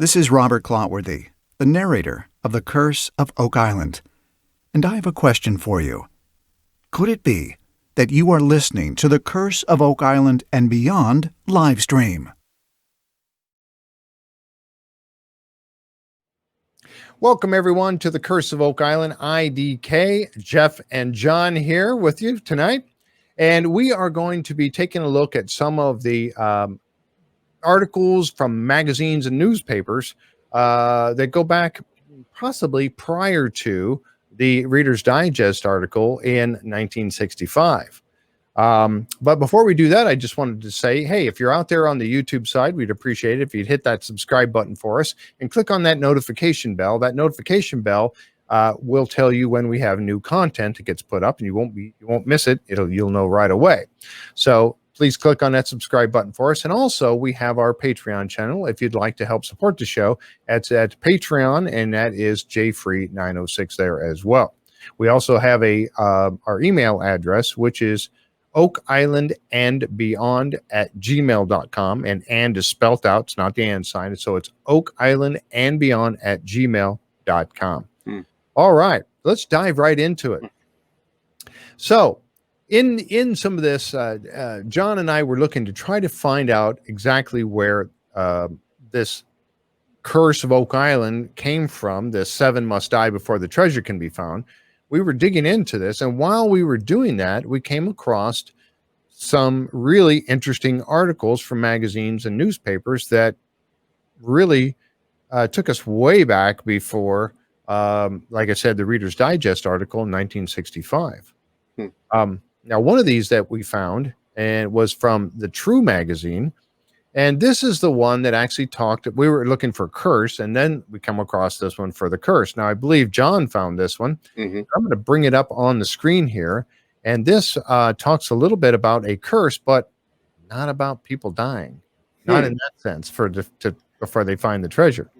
This is Robert Clotworthy, the narrator of The Curse of Oak Island, and I have a question for you. Could it be that you are listening to The Curse of Oak Island and Beyond live stream? Welcome, everyone, to The Curse of Oak Island. IDK, Jeff and John here with you tonight. And we are going to be taking a look at some of the articles from magazines and newspapers that go back possibly prior to the Reader's Digest article in 1965. But before we do that, I just wanted to say, hey, if you're out there on the YouTube side, we'd appreciate it if you'd hit that subscribe button for us and click on that notification bell. That notification bell will tell you when we have new content that gets put up, and you won't miss it. You'll know right away. So please click on that subscribe button for us. And also, we have our Patreon channel. If you'd like to help support the show, it's at Patreon, and that is jfree906 there as well. We also have our email address, which is oakislandandbeyond@gmail.com, and is spelt out. It's not the and sign. So it's oakislandandbeyond@gmail.com. All right, let's dive right into it. So in some of this, John and I were looking to try to find out exactly where this curse of Oak Island came from. The 7 must die before the treasure can be found. We were digging into this, and while we were doing that, we came across some really interesting articles from magazines and newspapers that really took us way back before, like I said, the Reader's Digest article in 1965. Now, one of these that we found and was from the True magazine, and this is the one that actually talked. We were looking for curse, and then we come across this one for the curse. Now, I believe John found this one. I'm going to bring it up on the screen here, and this talks a little bit about a curse, but not about people dying, not in that sense, before they find the treasure.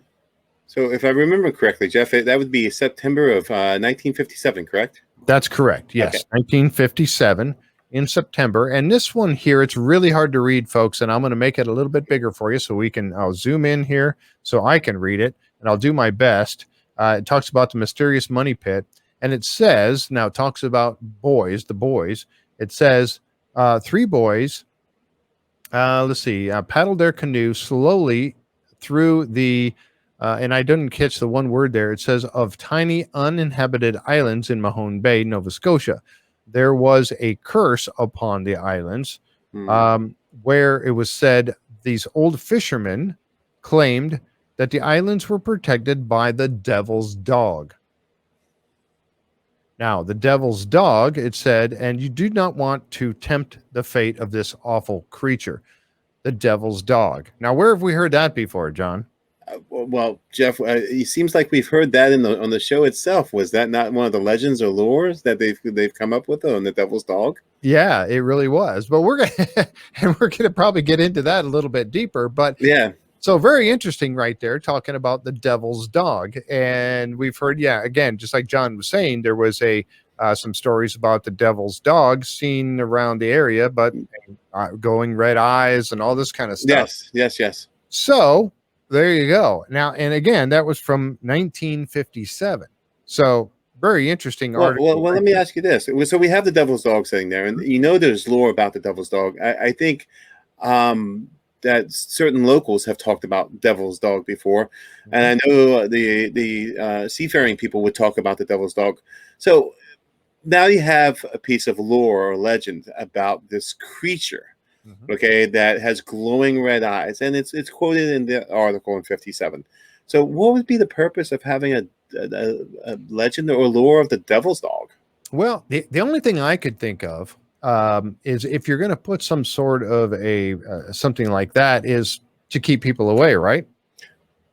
So, if I remember correctly, Jeff, that would be September of 1957, correct? That's correct. Yes, okay. 1957. In September. And this one here, it's really hard to read, folks, and I'm going to make it a little bit bigger for you so I'll zoom in here so I can read it, and I'll do my best. It talks about the mysterious money pit, and it says, now it talks about the boys. It says 3 boys, paddled their canoe slowly through the, and I didn't catch the one word there. It says of tiny uninhabited islands in Mahone Bay, Nova Scotia. There was a curse upon the islands where it was said these old fishermen claimed that the islands were protected by the devil's dog. Now, the devil's dog, it said, and you do not want to tempt the fate of this awful creature, the devil's dog. Now, where have we heard that before, John? Well, Jeff, it seems like we've heard that on the show itself. Was that not one of the legends or lores that they've come up with on the Devil's Dog? Yeah, it really was. But we're gonna probably get into that a little bit deeper. But yeah, so very interesting right there, talking about the Devil's Dog. And we've heard, again, just like John was saying, there was some stories about the Devil's Dog seen around the area, but going red eyes and all this kind of stuff. Yes. So there you go. Now, and again, that was from 1957. So very interesting article. Well, let me ask you this. So we have the Devil's Dog sitting there, and there's lore about the Devil's Dog. I think that certain locals have talked about Devil's Dog before, and I know the seafaring people would talk about the Devil's Dog. So now you have a piece of lore or legend about this creature. Okay, that has glowing red eyes, and it's quoted in the article in 57. So what would be the purpose of having a legend or lore of the Devil's Dog? Well, the only thing I could think of is if you're going to put some sort of something like that, is to keep people away, right?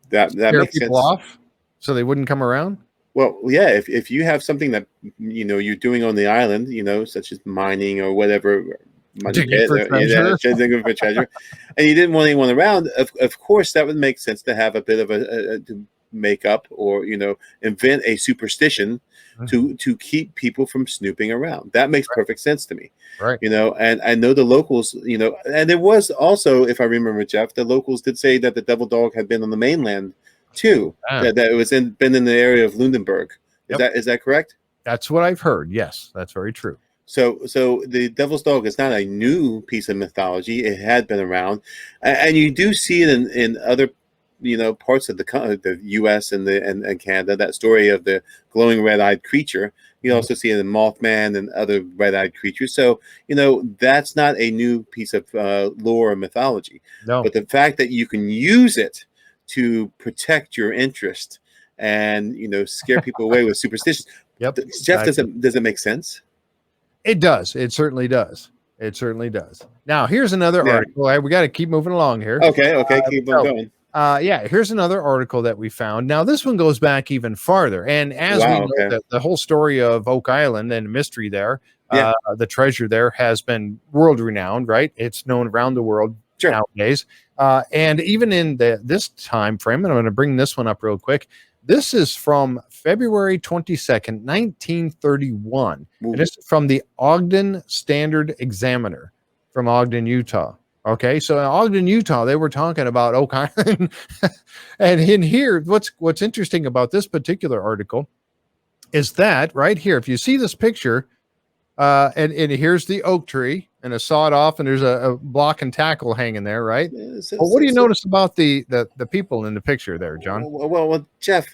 That scare makes people sense. Off so they wouldn't come around. Well, yeah, if you have something that you're doing on the island, such as mining or whatever, digging for treasure, and you didn't want anyone around, of course that would make sense to have a bit of to make up or invent a superstition to keep people from snooping around. That makes perfect sense to me. Right. And I know the locals, and there was also, if I remember, Jeff, the locals did say that the devil dog had been on the mainland too. That it was been in the area of Lundenburg. Is that correct? That's what I've heard. Yes, that's very true. So the devil's dog is not a new piece of mythology. It had been around, and you do see it in other parts of the U.S. and Canada. That story of the glowing red-eyed creature. You also see it in Mothman and other red-eyed creatures. So that's not a new piece of lore or mythology. No. But the fact that you can use it to protect your interest and scare people away with superstitions. Yep. Jeff, does it make sense? It does. It certainly does. It certainly does. Now, here's another article. We got to keep moving along here. Okay. Keep on going. Here's another article that we found. Now, this one goes back even farther. And as we know, the whole story of Oak Island and the mystery there, the treasure there has been world renowned, right? It's known around the world nowadays. And even in this time frame, and I'm going to bring this one up real quick. This is from February 22nd, 1931. Ooh. And this is from the Ogden Standard Examiner from Ogden, Utah. Okay, so in Ogden, Utah, they were talking about Oak Island. And in here, what's interesting about this particular article is that right here, if you see this picture, and here's the oak tree and a sawed off, and there's a block and tackle hanging there, right? What do you notice about the people in the picture there, John? Well, Jeff,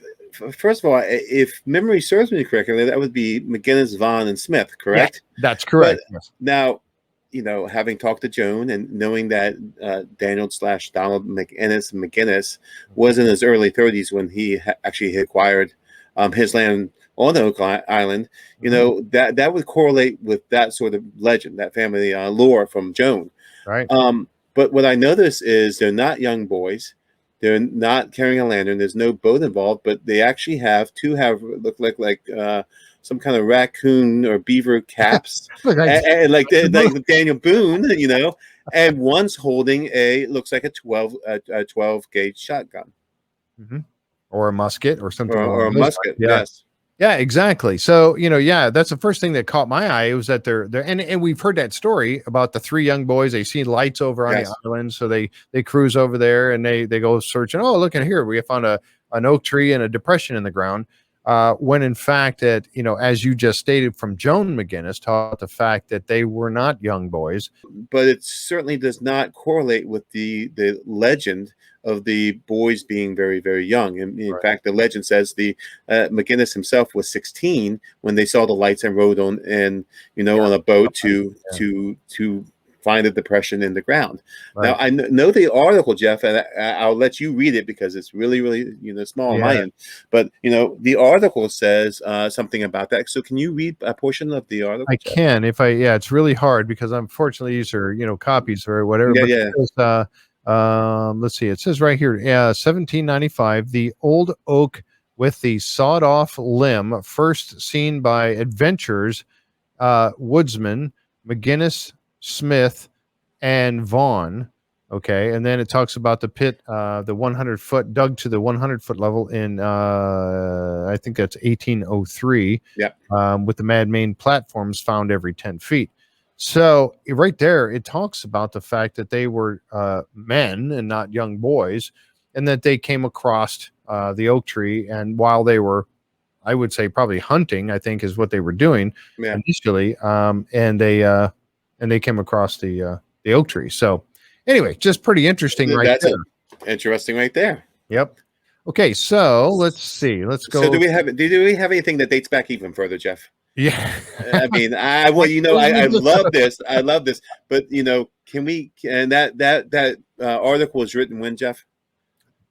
first of all, if memory serves me correctly, that would be McGinnis, Vaughn, and Smith, correct? Yeah, that's correct. But now, having talked to Joan and knowing that Daniel/Donald McGinnis was in his early 30s when he actually acquired his land on Oak Island, that would correlate with that sort of legend, that family lore from Joan. Right. But what I notice is they're not young boys. They're not carrying a lantern. There's no boat involved, but they actually look like some kind of raccoon or beaver caps, and like Daniel Boone, and one's holding looks like a 12 gauge shotgun, or a musket or something, or a musket. Yes. Yeah, exactly. So, that's the first thing that caught my eye was that they're and we've heard that story about the three young boys. They see lights over on the island. So they cruise over there and they go searching. Oh, look at here. We found an oak tree and a depression in the ground. When in fact that, as you just stated from Joan McGinnis, taught the fact that they were not young boys. But it certainly does not correlate with the legend of the boys being very, very young. And in fact, the legend says the McGinnis himself was 16 when they saw the lights and rode on a boat to find a depression in the ground. Right. Now I know the article, Jeff, and I'll let you read it because it's really, really small on my end. But the article says something about that. So can you read a portion of the article? I can it's really hard because unfortunately these are copies or whatever. But let's see. It says right here, 1795, the old oak with the sawed off limb, first seen by adventurers, woodsman McGinnis, Smith, and Vaughn. Okay, and then it talks about the pit, the 100-foot dug to the 100-foot level in I think that's 1803. With the man-made platforms found every 10 feet. So right there, it talks about the fact that they were men and not young boys, and that they came across the oak tree, and while they were, I would say, probably hunting, I think is what they were doing initially, and they came across the oak tree. So anyway, just pretty interesting. Interesting right there. Yep. Okay, so let's see. Let's go. So do we have anything that dates back even further, Jeff? Yeah. I mean, I love this. I love this. But can we? And that article was written when, Jeff?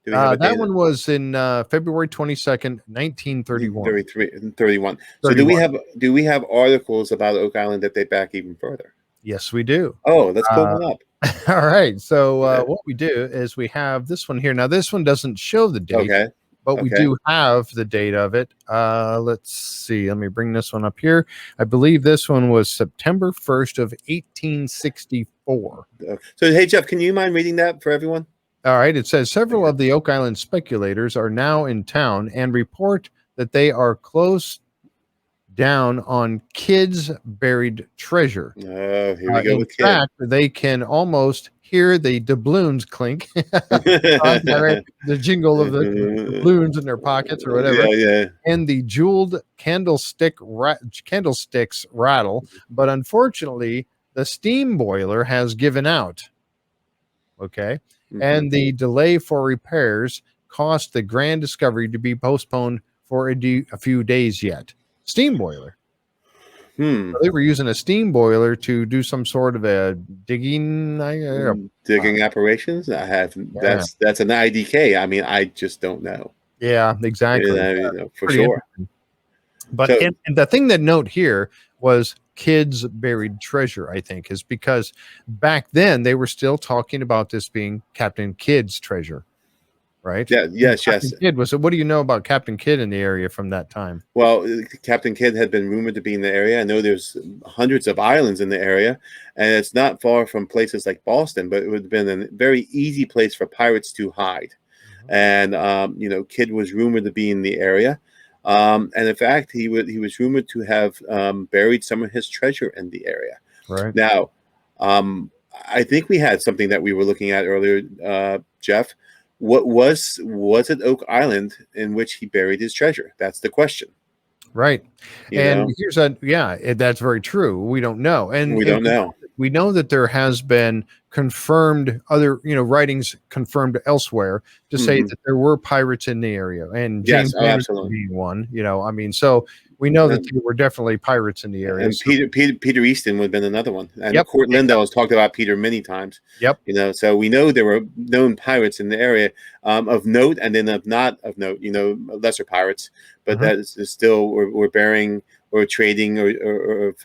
That one was in February 22nd, 1931. 31. So do we have articles about Oak Island that date back even further? Yes, we do. Oh, let's pull one up. All right. So what we do is we have this one here. Now, this one doesn't show the date, but we do have the date of it. Let's see. Let me bring this one up here. I believe this one was September 1st of 1864. So, hey, Jeff, can you mind reading that for everyone? All right. It says several of the Oak Island speculators are now in town and report that they are close down on kids' buried treasure. Oh, here we go In with kid. fact, they can almost hear the doubloons clink, the jingle of the doubloons in their pockets or whatever, Yeah. and the jeweled candlesticks rattle. But unfortunately, the steam boiler has given out. Okay. And the delay for repairs caused the grand discovery to be postponed for a few days yet. Steam boiler. So they were using a steam boiler to do some sort of a digging operations. That's an IDK. I mean, I just don't know. Yeah, exactly. For sure. But and the thing that note here was kids' buried treasure, I think, is because back then they were still talking about this being Captain Kidd's treasure. Right? Yeah, yes. Kidd was. So what do you know about Captain Kidd in the area from that time? Well, Captain Kidd had been rumored to be in the area. I know there's hundreds of islands in the area, and it's not far from places like Boston, but it would have been a very easy place for pirates to hide. And Kidd was rumored to be in the area, and in fact, he was rumored to have buried some of his treasure in the area. Right now, I think we had something that we were looking at earlier, Jeff. What was it Oak Island in which he buried his treasure? That's the question. Right. Here's that's very true. We don't know. And we don't know. We know that there has been confirmed other, writings confirmed elsewhere to say that there were pirates in the area, and James Anderson being one, so we know that there were definitely pirates in the area. And Peter Easton would have been another one. And Court Lindell has talked about Peter many times. Yep. So we know there were known pirates in the area of note, and then of not of note, lesser pirates, but that is still we're burying or trading or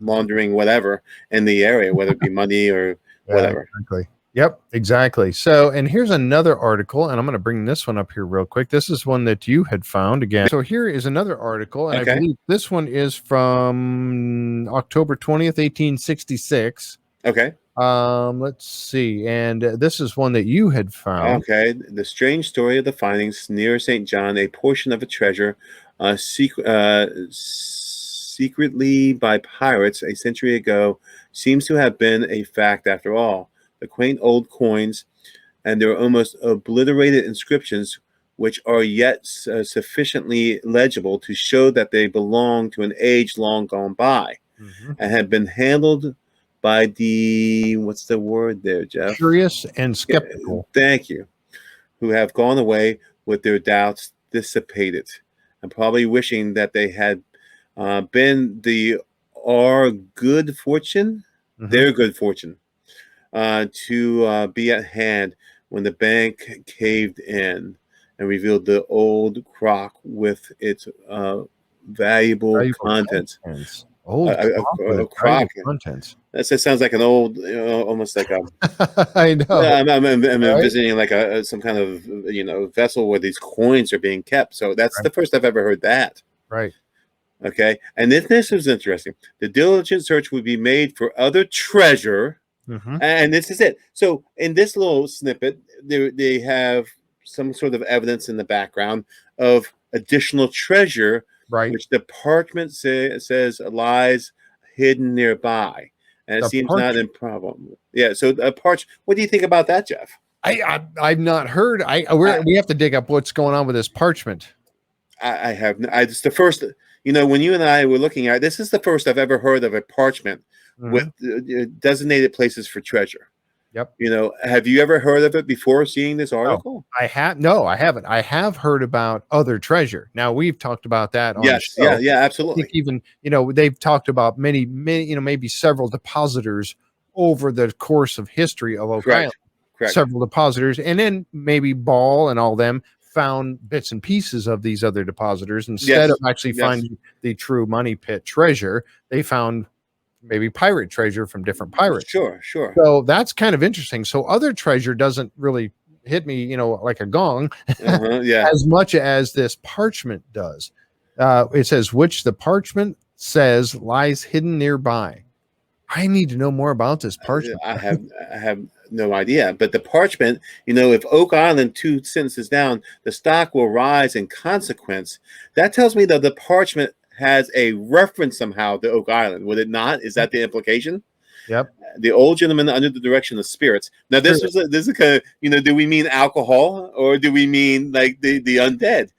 laundering whatever in the area, whether it be money or whatever. Exactly. Yep, exactly. So, and here's another article, and I'm going to bring this one up here real quick. This is one that you had found again. So here is another article, and I believe this one is from October 20th, 1866. Okay. Let's see. And this is one that you had found. Okay. The strange story of the findings near St. John, a portion of a treasure secretly by pirates a century ago, seems to have been a fact after all. The quaint old coins and their almost obliterated inscriptions, which are yet sufficiently legible to show that they belong to an age long gone by, and have been handled by the, what's the word there, Jeff? Curious and skeptical. Thank you. Who have gone away with their doubts dissipated, and probably wishing that they had been their good fortune, to be at hand when the bank caved in and revealed the old crock with its valuable contents. A crock. Contents. That sounds like an old, almost like a. I know. I'm visiting like some kind of vessel where these coins are being kept. So that's the first I've ever heard that. Right. Okay, and this is interesting. The diligent search would be made for other treasure. And this is it. So in this little snippet, they have some sort of evidence in the background of additional treasure, which the Parchment says lies hidden nearby, and it seems not improbable. Yeah. So what do you think about that, Jeff? I've not heard. We have to dig up what's going on with this Parchment. I have. It's the first. When you and I were looking at this is the first I've ever heard of a Parchment with designated places for treasure. Yep. Have you ever heard of it before seeing this article? No, I haven't. I have heard about other treasure. Now we've talked about that on the show. Yeah, absolutely. I think even, they've talked about many, maybe several depositors over the course of history of Oak Island. Correct. Several depositors, and then maybe Ball and all them found bits and pieces of these other depositors instead of actually finding the true money pit treasure. They found maybe pirate treasure from different pirates. Sure. So that's kind of interesting. So other treasure doesn't really hit me, like a gong, as much as this Parchment does. It says, which the Parchment says lies hidden nearby. I need to know more about this Parchment. I have no idea. But the Parchment, if Oak Island 2 sentences down, the stock will rise in consequence. That tells me that the Parchment has a reference somehow to Oak Island. Would it not? Is that the implication? Yep. The old gentleman under the direction of spirits. Now, this is a kind of, do we mean alcohol or do we mean like the undead?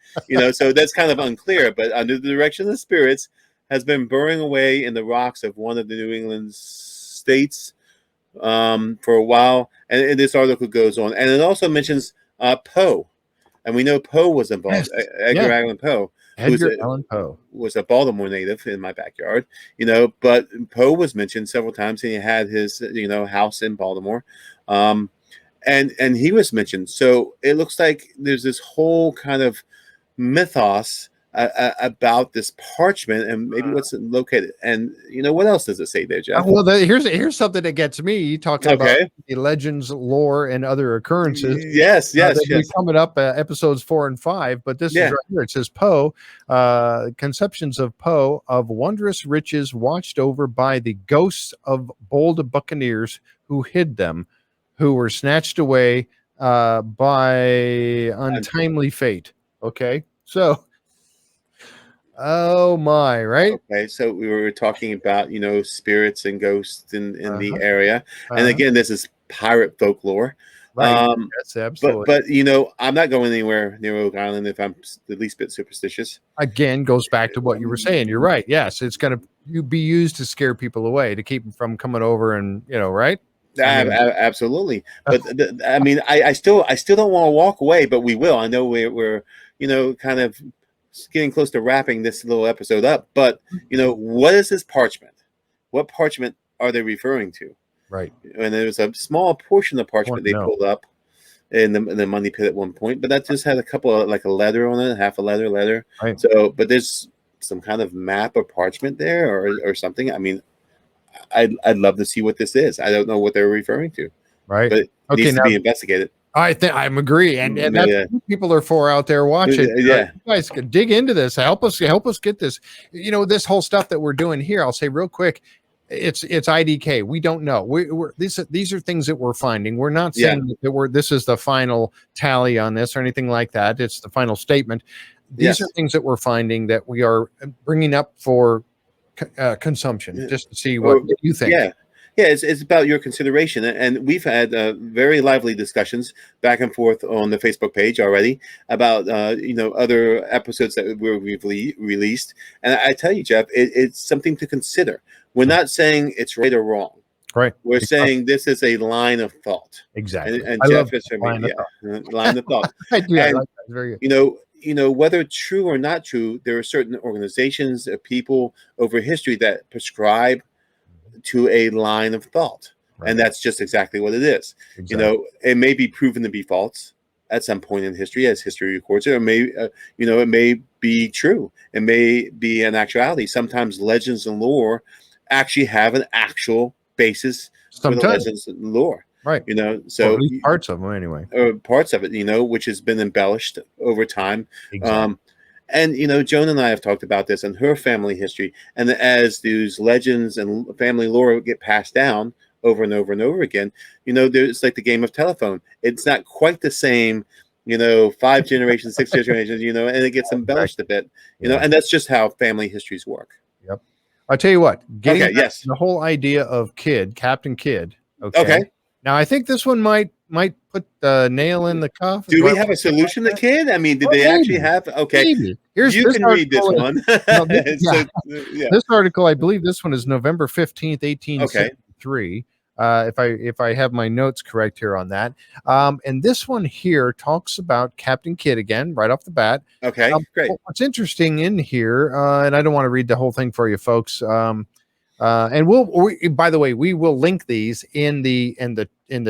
So that's kind of unclear. But under the direction of spirits has been burrowing away in the rocks of one of the New England states for a while. And this article goes on, and it also mentions Poe, and we know Poe was involved. Yes. Edgar Allan Poe. Edgar Allan Poe was a Baltimore native in my backyard, but Poe was mentioned several times, and he had his, house in Baltimore. And he was mentioned. So it looks like there's this whole kind of mythos about this Parchment and maybe what's located. And what else does it say there, Jeff? Well, here's something that gets me. You talking about the legends, lore, and other occurrences. Yes. We're coming up episodes 4 and 5, but this is right here. It says Poe, conceptions of Poe of wondrous riches watched over by the ghosts of bold buccaneers who hid them, who were snatched away by untimely fate. Okay, so. Oh my, right? Okay, so we were talking about spirits and ghosts in the area, and again, this is pirate folklore, right? Yes, absolutely. But I'm not going anywhere near Oak Island if I'm the least bit superstitious. Again, goes back to what you were saying. You're right. Yes, it's going to be used to scare people away, to keep them from coming over, and right. Absolutely, but I still don't want to walk away, but we will. I know we're kind of getting close to wrapping this little episode up, but what is this Parchment? What Parchment are they referring to? Right. And there was a small portion of Parchment they pulled up in the money pit at one point, but that just had a couple of, like, a letter on it, half a letter. Right. So, but there's some kind of map of Parchment there or something. I mean, I'd love to see what this is. I don't know what they're referring to. Right. But it needs to be investigated. I think I'm agree, and that's what people are for out there watching. Yeah, you guys can dig into this. Help us get this. This whole stuff that we're doing here. I'll say real quick, it's IDK. We don't know. These are things that we're finding. We're not saying that this is the final tally on this or anything like that. It's the final statement. These are things that we're finding that we are bringing up for consumption, just to see what you think. Yeah, it's about your consideration, and we've had very lively discussions back and forth on the Facebook page already about other episodes that we've released. And I tell you, Jeff, it's something to consider. We're not saying it's right or wrong. Right. We're saying this is a line of thought. Exactly. And Jeff is from line of thought. I do. I like that. Very good. Whether true or not true, there are certain organizations, people over history that prescribe to a line of thought, and that's just exactly what it is. Exactly. It may be proven to be false at some point in history, as history records it, or may it may be true. It may be an actuality. Sometimes legends and lore actually have an actual basis for the legends and lore. Right. So at least parts of them anyway. Or parts of it, which has been embellished over time. Exactly. And Joan and I have talked about this in her family history, and as these legends and family lore get passed down over and over and over again, there's like the game of telephone. It's not quite the same, 5 generations, 6 generations, and it gets embellished a bit, and that's just how family histories work. Yep. I'll tell you what. The whole idea of Captain Kidd. Okay. Now I think this one might put the nail in the coffin. Do we have a solution to Kidd? I mean, did they actually have? Okay, maybe. You can read this one. This article, I believe this one is November 15th, 1873. If I have my notes correct here on that. And this one here talks about Captain Kidd again, right off the bat. Okay, great. What's interesting in here, and I don't want to read the whole thing for you folks. And by the way, we will link these in the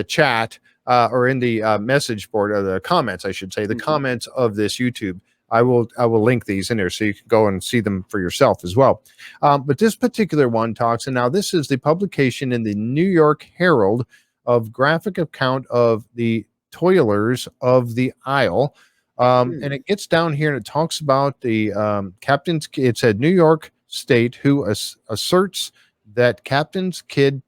chat or in the message board, or the comments, I should say, the comments of this YouTube. I will link these in there so you can go and see them for yourself as well. But this particular one talks, and now this is the publication in the New York Herald of graphic account of the toilers of the Isle. And it gets down here and it talks about the captain's. It said New York State who asserts that Captain's Kidd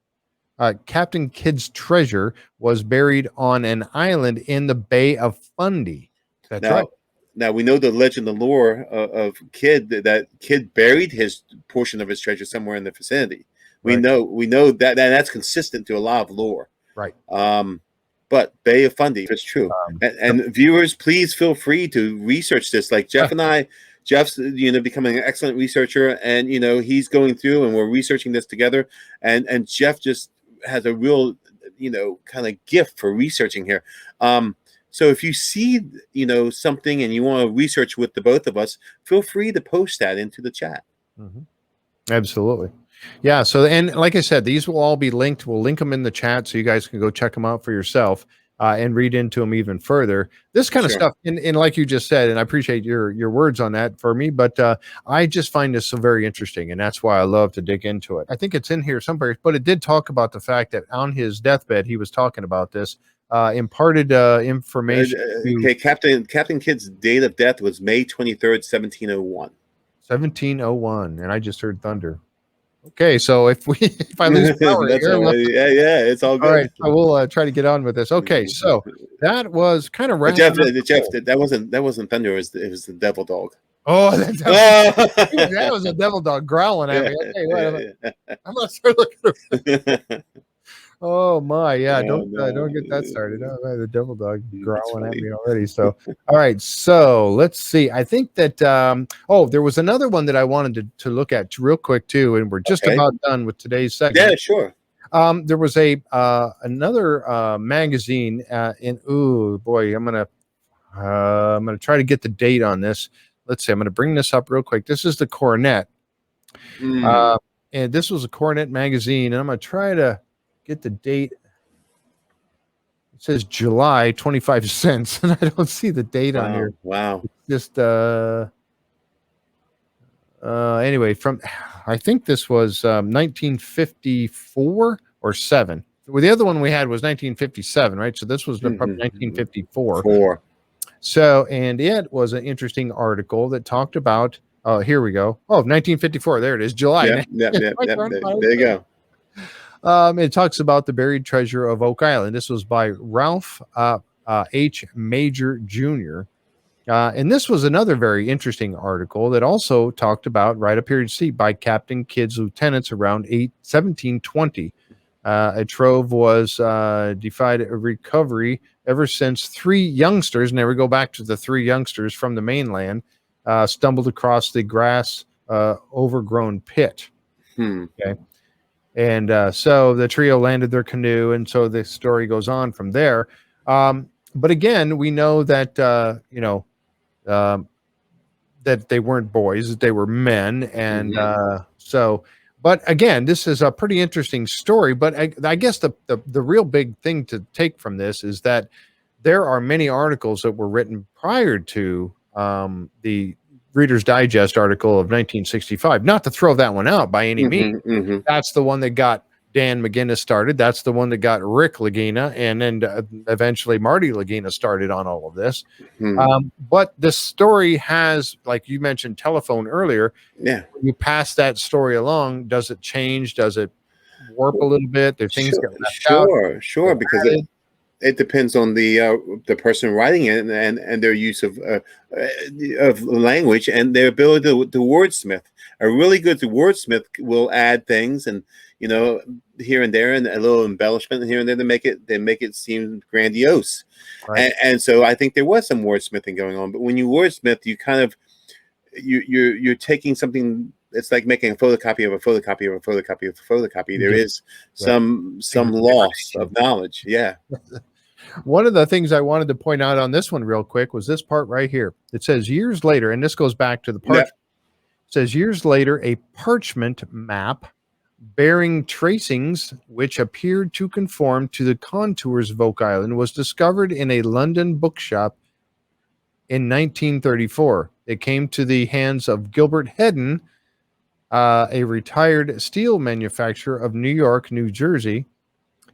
Captain Kidd's treasure was buried on an island in the Bay of Fundy. That's now, right. Now we know the legend, the lore of Kidd, that Kidd buried his portion of his treasure somewhere in the vicinity. We Right. know that that's consistent to a lot of lore. Right. But Bay of Fundy is true. And viewers, please feel free to research this. Like Jeff and I, Jeff's becoming an excellent researcher, and he's going through, and we're researching this together. And Jeff just has a real kind of gift for researching here. So if you see something and you want to research with the both of us, feel free to post that into the chat. Mm-hmm. Absolutely. Yeah. So, and like I said, these will all be linked. We'll link them in the chat so you guys can go check them out for yourself and read into them even further. This kind of stuff, and like you just said, and I appreciate your words on that for me, but I just find this so very interesting, and that's why I love to dig into it. I think it's in here somewhere, but it did talk about the fact that on his deathbed, he was talking about this, imparted information. Okay, Captain Kidd's date of death was May 23rd, 1701. 1701, and I just heard thunder. Okay, so if I lose power here, it's all good. All right, I will try to get on with this. Okay, so that was kind of Jeff, that wasn't thunder. It was the devil dog. Oh, that was a devil dog growling at me. Okay, wait, I'm not sure looking. Oh my, yeah! Don't get that started. Oh, the devil dog growling at me already. So, all right. So let's see. I think that there was another one that I wanted to look at real quick too, and we're just about done with today's segment. Yeah, sure. There was another magazine oh boy, I'm gonna try to get the date on this. Let's see. I'm gonna bring this up real quick. This is the Coronet, and this was a Coronet magazine, and I'm gonna try to get the date. It says July 25 cents, and I don't see the date on here. Wow. It's just anyway, from I think this was 1954 or 7. Well, the other one we had was 1957, right? So this was probably 1954. So, and it was an interesting article that talked about. Oh, here we go. Oh, 1954. There it is. July. Yeah. There you go. It talks about the buried treasure of Oak Island. This was by Ralph H. Major Jr. And this was another very interesting article that also talked about right up here to see by Captain Kidd's lieutenants around 1720. A trove was defied recovery ever since 3 youngsters, and there we go back to the 3 youngsters from the mainland, stumbled across the grass overgrown pit. Okay. And so the trio landed their canoe, and so the story goes on from there. But again, we know that that they weren't boys; that they were men, and so. But again, this is a pretty interesting story. But I guess the real big thing to take from this is that there are many articles that were written prior to the Reader's Digest article of 1965. Not to throw that one out by any means. That's the one that got Dan McGinnis started. That's the one that got Rick Lagina, and then eventually Marty Lagina started on all of this. But the story has, like you mentioned, telephone earlier. Yeah, when you pass that story along, does it change? Does it warp a little bit? Do things get left out? Sure, because it depends on the person writing it and their use of language and their ability to wordsmith. A really good wordsmith will add things and here and there and a little embellishment here and there to make it seem grandiose. Right. And so I think there was some wordsmithing going on. But when you wordsmith, you kind of you're taking something. It's like making a photocopy of a photocopy of a photocopy of a photocopy. There is some loss of knowledge. Yeah. One of the things I wanted to point out on this one real quick was this part right here. It says years later, and this goes back to the Parchment. It says years later, a Parchment map bearing tracings which appeared to conform to the contours of Oak Island was discovered in a London bookshop in 1934. It came to the hands of Gilbert Hedden, a retired steel manufacturer of New York, New Jersey,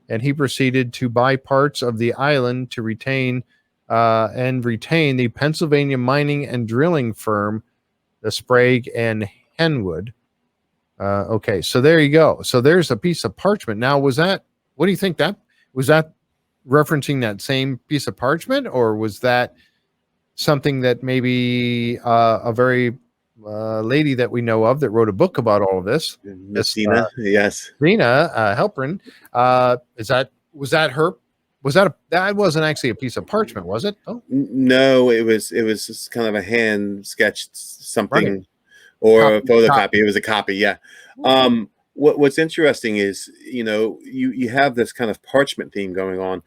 and he proceeded to buy parts of the island to retain the Pennsylvania mining and drilling firm, the Sprague and Henwood. Okay, so there you go. So there's a piece of parchment. Now, was that What do you think that was? That referencing that same piece of parchment, or was that something that maybe a very lady that we know of that wrote a book about all of this? Messina, yes. Rena Helprin, was that her? That wasn't actually a piece of parchment, was it? Oh, No, it was just kind of a hand sketched something, right. or a Copy. photocopy. It was a copy, yeah. What's interesting is, you have this kind of parchment theme going on,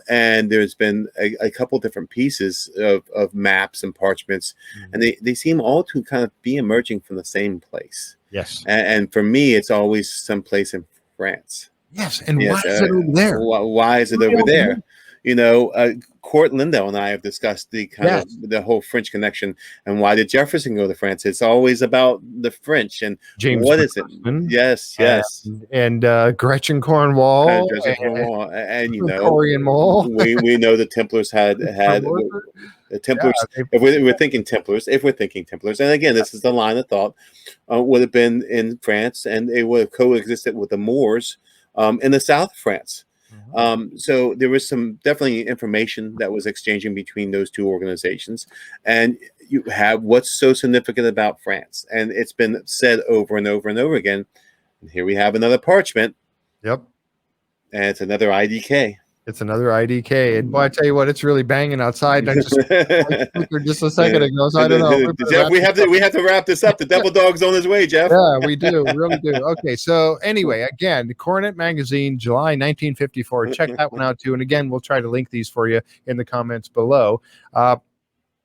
and there's been a couple different pieces of maps and parchments, and they seem all to kind of be emerging from the same place. Yes. And for me, it's always someplace in France. Yes. And Yes, why is it over there? why is it over there? Court Lindell and I have discussed the kind of the whole French connection, and why did Jefferson go to France? It's always about the French, and James what is it? Wilson, Yes, and Gretchen Cornwall, and Corian Mole. we know the Templars had the Templars. If we're thinking Templars, and again, this is the line of thought, would have been in France, and they would have coexisted with the Moors in the south of France. So there was some definitely information that was exchanging between those two organizations, and you have what's so significant about France, and it's been said over and over and over again. And here we have another parchment. Yep, and it's another IDK. It's another IDK, and boy, I tell you what, it's really banging outside. I just a second ago, so I don't know. Jeff, we have to wrap this up. The Devil Dog's on his way, Jeff. Yeah, we do, we really do. Okay, so anyway, again, the Coronet Magazine, July 1954. Check that one out too. And again, we'll try to link these for you in the comments below.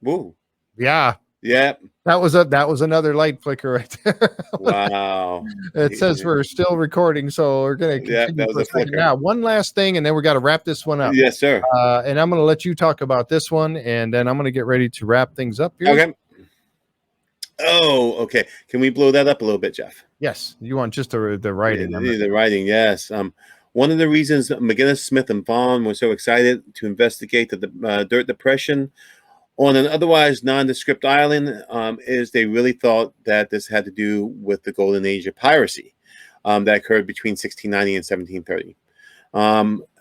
Woo. Yeah. Yeah. That was another light flicker right there. Wow. It says we're still recording, so we're going to continue for a second. Now, one last thing, and then we got to wrap this one up. Yes, sir. And I'm going to let you talk about this one, and then I'm going to get ready to wrap things up here. Okay. Oh, okay. Can we blow that up a little bit, Jeff? Yes. You want just the writing? The writing, yes. One of the reasons McGinnis, Smith, and Vaughn were so excited to investigate the Dirt Depression on an otherwise nondescript island is they really thought that this had to do with the golden age of piracy that occurred between 1690 and 1730.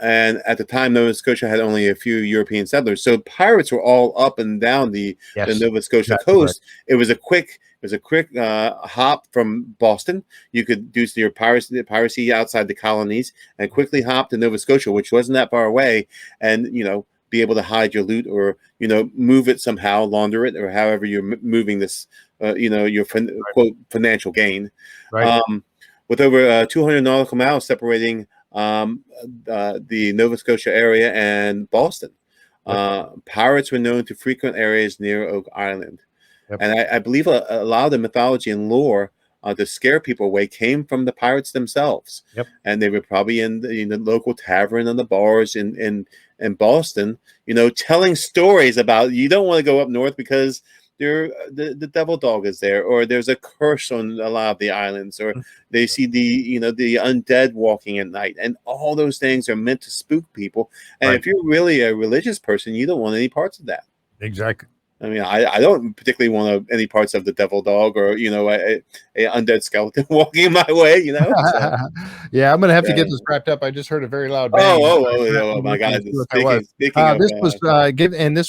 And at the time, Nova Scotia had only a few European settlers, so pirates were all up and down the Nova Scotia coast. Right. It was a quick hop from Boston. You could do your piracy outside the colonies and quickly hop to Nova Scotia, which wasn't that far away, and be able to hide your loot, or move it somehow, launder it, or however you're moving this, your quote financial gain. Right. With over 200 nautical miles separating the Nova Scotia area and Boston, pirates were known to frequent areas near Oak Island. Yep. And I believe a lot of the mythology and lore to scare people away came from the pirates themselves. Yep. And they were probably in the local tavern and the bars in Boston, telling stories about you don't want to go up north because the devil dog is there, or there's a curse on a lot of the islands, or they see the undead walking at night, and all those things are meant to spook people. And if you're really a religious person, you don't want any parts of that. Exactly. I mean, I don't particularly want any parts of the devil dog, or a undead skeleton walking my way. So, yeah, I'm gonna have to get this wrapped up. I just heard a very loud bang. Oh my God! This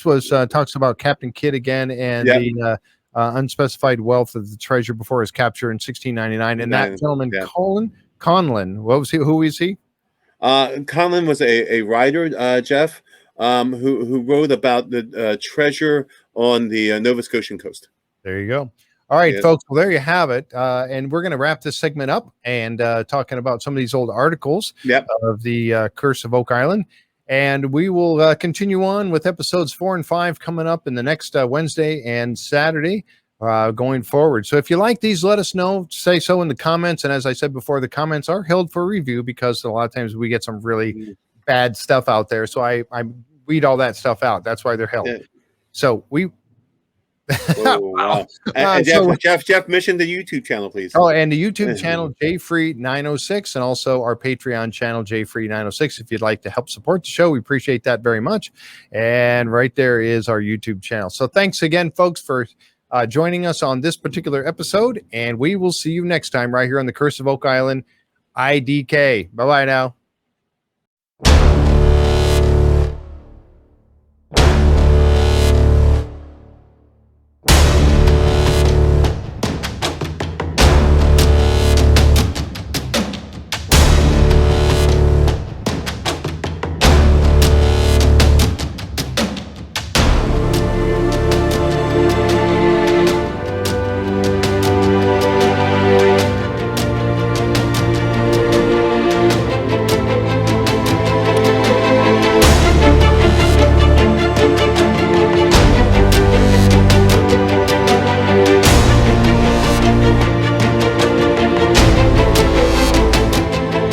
was talks about Captain Kidd again, and the unspecified wealth of the treasure before his capture in 1699. And that gentleman, Conlon, what was he? Who is he? Conlon was a writer, Jeff. Who wrote about the treasure on the Nova Scotian coast. There you go. All right, folks. Well, there you have it. And we're going to wrap this segment up and talking about some of these old articles of the Curse of Oak Island. And we will continue on with episodes 4 and 5 coming up in the next Wednesday and Saturday going forward. So if you like these, let us know. Say so in the comments. And as I said before, the comments are held for review because a lot of times we get some really bad stuff out there. So I weed all that stuff out. That's why they're held. So we wow. And Jeff mentioned the YouTube channel, please. Oh, and the YouTube channel JFree906, and also our Patreon channel JFree906. If you'd like to help support the show, we appreciate that very much. And right there is our YouTube channel. So thanks again, folks, for joining us on this particular episode, and we will see you next time right here on the Curse of Oak Island IDK. Bye-bye now. Bye.